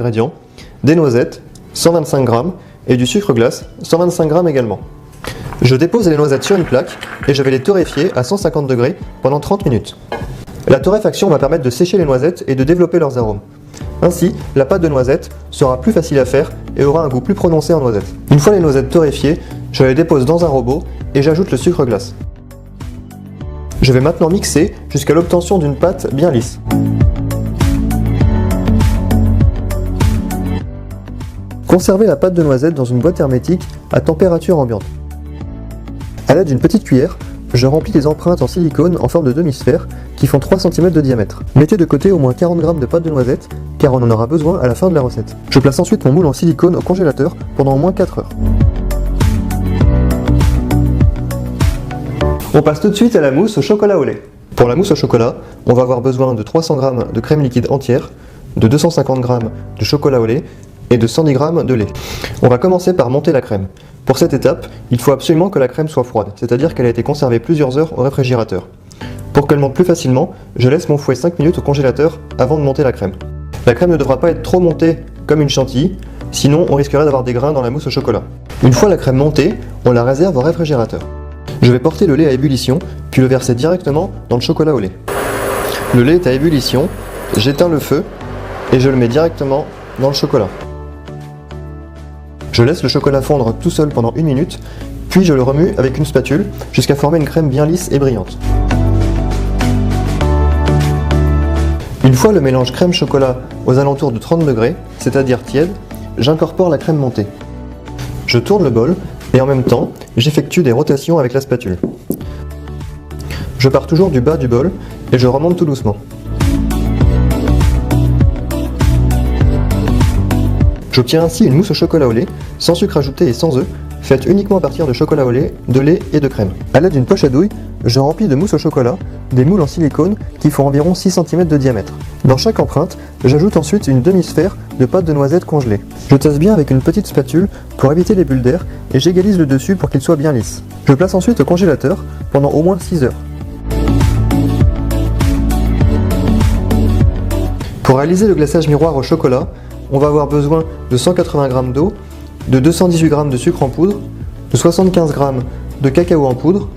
ingrédients, des noisettes, 125 g, et du sucre glace, 125 g également. Je dépose les noisettes sur une plaque et je vais les torréfier à 150 degrés pendant 30 minutes. La torréfaction va permettre de sécher les noisettes et de développer leurs arômes. Ainsi, la pâte de noisettes sera plus facile à faire et aura un goût plus prononcé en noisettes. Une fois les noisettes torréfiées, je les dépose dans un robot et j'ajoute le sucre glace. Je vais maintenant mixer jusqu'à l'obtention d'une pâte bien lisse. Conservez la pâte de noisette dans une boîte hermétique à température ambiante. A l'aide d'une petite cuillère, je remplis des empreintes en silicone en forme de demi-sphère qui font 3 cm de diamètre. Mettez de côté au moins 40 g de pâte de noisette car on en aura besoin à la fin de la recette. Je place ensuite mon moule en silicone au congélateur pendant au moins 4 heures. On passe tout de suite à la mousse au chocolat au lait. Pour la mousse au chocolat, on va avoir besoin de 300 g de crème liquide entière, de 250 g de chocolat au lait et de 110 g de lait. On va commencer par monter la crème. Pour cette étape, il faut absolument que la crème soit froide, c'est-à-dire qu'elle a été conservée plusieurs heures au réfrigérateur. Pour qu'elle monte plus facilement, je laisse mon fouet 5 minutes au congélateur avant de monter la crème. La crème ne devra pas être trop montée comme une chantilly, sinon on risquerait d'avoir des grains dans la mousse au chocolat. Une fois la crème montée, on la réserve au réfrigérateur. Je vais porter le lait à ébullition, puis le verser directement dans le chocolat au lait. Le lait est à ébullition, j'éteins le feu et je le mets directement dans le chocolat. Je laisse le chocolat fondre tout seul pendant 1 minute, puis je le remue avec une spatule jusqu'à former une crème bien lisse et brillante. Une fois le mélange crème-chocolat aux alentours de 30 degrés, c'est-à-dire tiède, j'incorpore la crème montée. Je tourne le bol et en même temps, j'effectue des rotations avec la spatule. Je pars toujours du bas du bol et je remonte tout doucement. J'obtiens ainsi une mousse au chocolat au lait, sans sucre ajouté et sans œufs, faite uniquement à partir de chocolat au lait, de lait et de crème. A l'aide d'une poche à douille, je remplis de mousse au chocolat des moules en silicone qui font environ 6 cm de diamètre. Dans chaque empreinte, j'ajoute ensuite une demi-sphère de pâte de noisette congelée. Je tasse bien avec une petite spatule pour éviter les bulles d'air et j'égalise le dessus pour qu'il soit bien lisse. Je place ensuite au congélateur pendant au moins 6 heures. Pour réaliser le glaçage miroir au chocolat, on va avoir besoin de 180 g d'eau, de 218 g de sucre en poudre, de 75 g de cacao en poudre,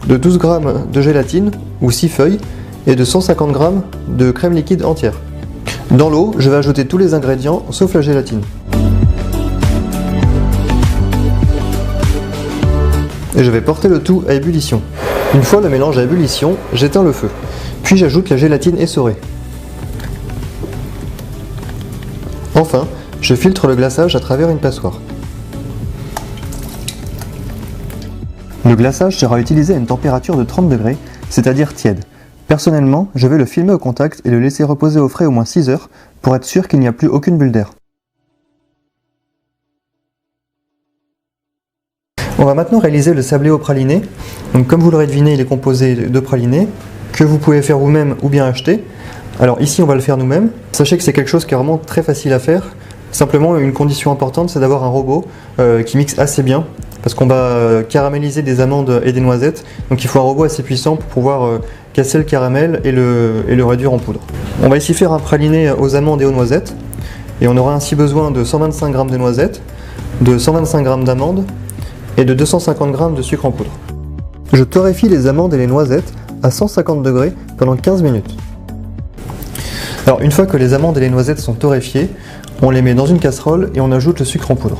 de 12 g de gélatine ou 6 feuilles et de 150 g de crème liquide entière. Dans l'eau, je vais ajouter tous les ingrédients sauf la gélatine. Et je vais porter le tout à ébullition. Une fois le mélange à ébullition, j'éteins le feu. Puis j'ajoute la gélatine essorée. Enfin, je filtre le glaçage à travers une passoire. Le glaçage sera utilisé à une température de 30 degrés, c'est-à-dire tiède. Personnellement, je vais le filmer au contact et le laisser reposer au frais au moins 6 heures pour être sûr qu'il n'y a plus aucune bulle d'air. On va maintenant réaliser le sablé au praliné. Donc, comme vous l'aurez deviné, il est composé de pralinés que vous pouvez faire vous-même ou bien acheter. Alors ici on va le faire nous-mêmes. Sachez que c'est quelque chose qui est vraiment très facile à faire. Simplement une condition importante, c'est d'avoir un robot qui mixe assez bien parce qu'on va caraméliser des amandes et des noisettes. Donc il faut un robot assez puissant pour pouvoir casser le caramel et le réduire en poudre. On va ici faire un praliné aux amandes et aux noisettes et on aura ainsi besoin de 125 g de noisettes, de 125 g d'amandes et de 250 g de sucre en poudre. Je torréfie les amandes et les noisettes à 150 degrés pendant 15 minutes. Alors une fois que les amandes et les noisettes sont torréfiées, on les met dans une casserole et on ajoute le sucre en poudre.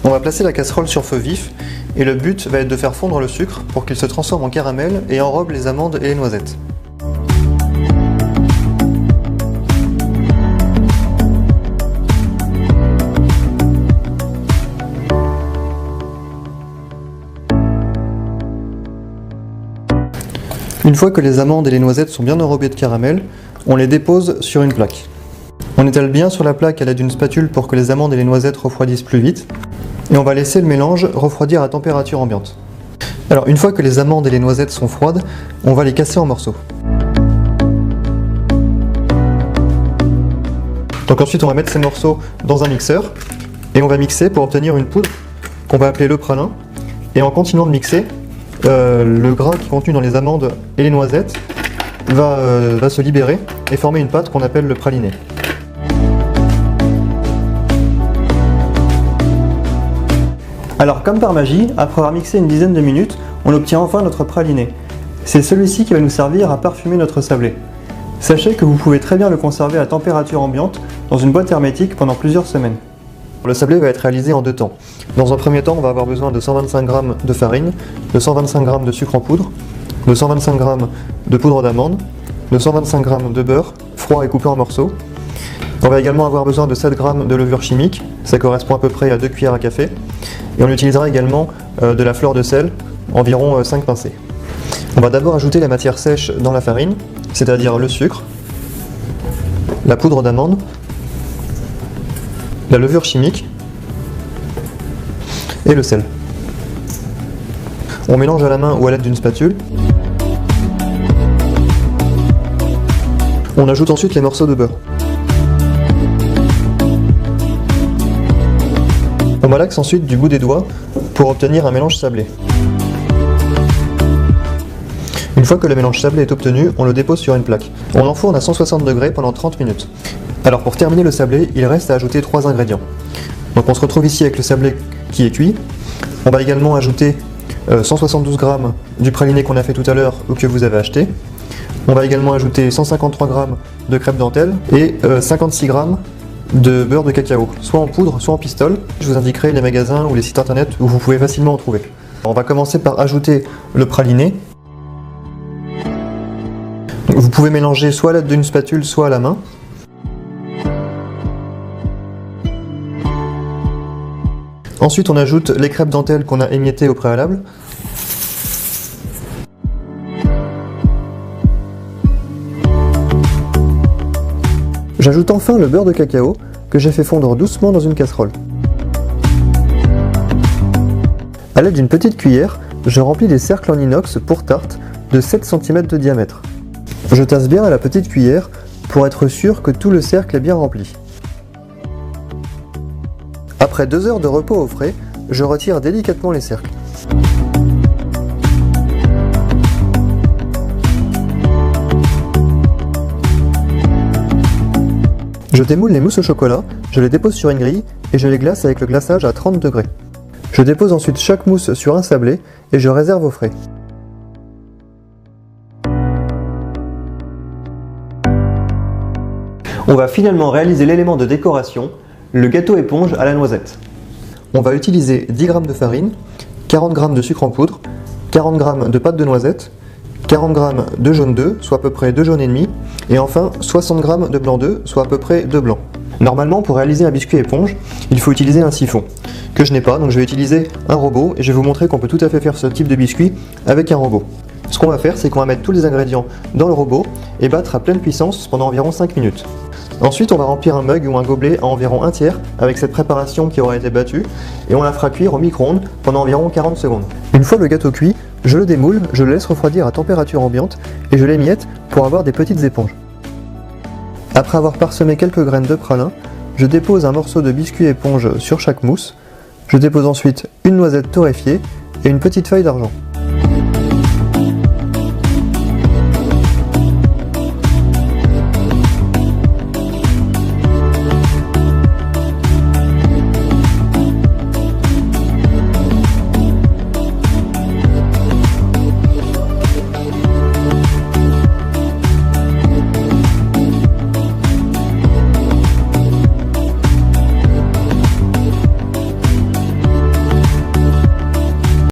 On va placer la casserole sur feu vif et le but va être de faire fondre le sucre pour qu'il se transforme en caramel et enrobe les amandes et les noisettes. Une fois que les amandes et les noisettes sont bien enrobées de caramel, on les dépose sur une plaque. On étale bien sur la plaque à l'aide d'une spatule pour que les amandes et les noisettes refroidissent plus vite. Et on va laisser le mélange refroidir à température ambiante. Alors une fois que les amandes et les noisettes sont froides, on va les casser en morceaux. Donc ensuite on va mettre ces morceaux dans un mixeur et on va mixer pour obtenir une poudre qu'on va appeler le pralin. Et en continuant de mixer, le gras qui est contenu dans les amandes et les noisettes va se libérer et former une pâte qu'on appelle le praliné. Alors comme par magie, après avoir mixé une dizaine de minutes, on obtient enfin notre praliné. C'est celui-ci qui va nous servir à parfumer notre sablé. Sachez que vous pouvez très bien le conserver à température ambiante dans une boîte hermétique pendant plusieurs semaines. Le sablé va être réalisé en deux temps. Dans un premier temps, on va avoir besoin de 125 g de farine, de 125 g de sucre en poudre, de 125 g de poudre d'amande, de 125 g de beurre, froid et coupé en morceaux. On va également avoir besoin de 7 g de levure chimique, ça correspond à peu près à 2 cuillères à café. Et on utilisera également de la fleur de sel, environ 5 pincées. On va d'abord ajouter la matière sèche dans la farine, c'est-à-dire le sucre, la poudre d'amande, la levure chimique et le sel. On mélange à la main ou à l'aide d'une spatule. On ajoute ensuite les morceaux de beurre. On malaxe ensuite du bout des doigts pour obtenir un mélange sablé. Une fois que le mélange sablé est obtenu, on le dépose sur une plaque. On enfourne à 160 degrés pendant 30 minutes. Alors pour terminer le sablé, il reste à ajouter 3 ingrédients. Donc on se retrouve ici avec le sablé qui est cuit. On va également ajouter 172 g du praliné qu'on a fait tout à l'heure ou que vous avez acheté. On va également ajouter 153 g de crêpe dentelle et 56 g de beurre de cacao, soit en poudre, soit en pistole. Je vous indiquerai les magasins ou les sites internet où vous pouvez facilement en trouver. On va commencer par ajouter le praliné. Vous pouvez mélanger soit à l'aide d'une spatule, soit à la main. Ensuite, on ajoute les crêpes dentelles qu'on a émiettées au préalable. J'ajoute enfin le beurre de cacao que j'ai fait fondre doucement dans une casserole. A l'aide d'une petite cuillère, je remplis des cercles en inox pour tarte de 7 cm de diamètre. Je tasse bien à la petite cuillère pour être sûr que tout le cercle est bien rempli. Après 2 heures de repos au frais, je retire délicatement les cercles. Je démoule les mousses au chocolat, je les dépose sur une grille et je les glace avec le glaçage à 30 degrés. Je dépose ensuite chaque mousse sur un sablé et je réserve au frais. On va finalement réaliser l'élément de décoration, le gâteau éponge à la noisette. On va utiliser 10 g de farine, 40 g de sucre en poudre, 40 g de pâte de noisette, 40 g de jaune d'œuf, soit à peu près 2 jaunes et demi, et enfin 60 g de blanc d'œuf, soit à peu près 2 blancs. Normalement, pour réaliser un biscuit éponge, il faut utiliser un siphon, que je n'ai pas, donc je vais utiliser un robot, et je vais vous montrer qu'on peut tout à fait faire ce type de biscuit avec un robot. Ce qu'on va faire, c'est qu'on va mettre tous les ingrédients dans le robot et battre à pleine puissance pendant environ 5 minutes. Ensuite, on va remplir un mug ou un gobelet à environ un tiers avec cette préparation qui aura été battue et on la fera cuire au micro-ondes pendant environ 40 secondes. Une fois le gâteau cuit, je le démoule, je le laisse refroidir à température ambiante et je l'émiette pour avoir des petites éponges. Après avoir parsemé quelques graines de pralin, je dépose un morceau de biscuit éponge sur chaque mousse. Je dépose ensuite une noisette torréfiée et une petite feuille d'argent.